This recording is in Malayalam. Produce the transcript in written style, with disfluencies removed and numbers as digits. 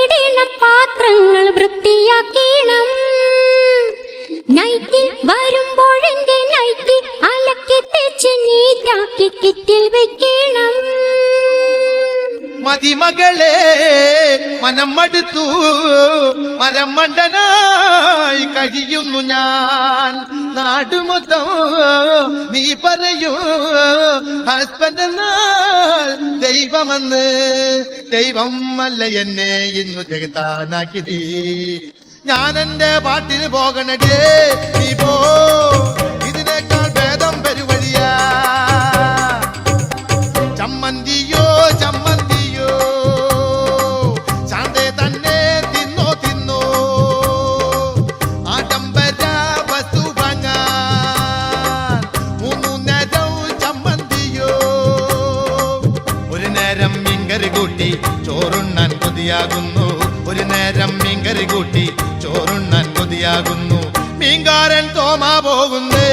ഇടണ പാത്രങ്ങൾ വൃത്തിയാക്കണം. നൈറ്റിൽ വരുമ്പോഴെന്റെ നൈറ്റിൽ അലക്കി തേച്ച് നീറ്റാക്കി കിറ്റിൽ വെക്കണം. മതിമകളെ മനം മടുത്തു മരമണ്ടനായി കഴിയുന്നു ഞാൻ. നാടുമൊത്തം നീ പറയൂ ഹസ്ബൻഡ് എന്നാൽ ദൈവമെന്ന്. ദൈവം അല്ല എന്നെ ഇന്നു ജഗത്താനാക്കിതി. ഞാൻ എന്റെ പാട്ടിന് പോകണേ, നീ പോ. ഇതിനേക്കാൾ ഭേദം പെരുവഴിയാ. ചമ്മന്തിയോ ചമ്മന്തിയോ ശാന്തേ തന്നെ തിന്നോ തിന്നോ. ആഡംബര വസ്തു വാങ്ങാൻ 3 നേരം ചമ്മന്തിയോ. ഒരു നേരം മീൻകറി കൂട്ടി ചോറുണ്ണാൻ കൊതിയാകുന്നു. ഒരു നേരം മീൻകറി കൂട്ടി ചോറുണ്ണാൻ കൊതിയാകുന്നു. മീൻകാരൻ തോമാ പോകുന്നേ.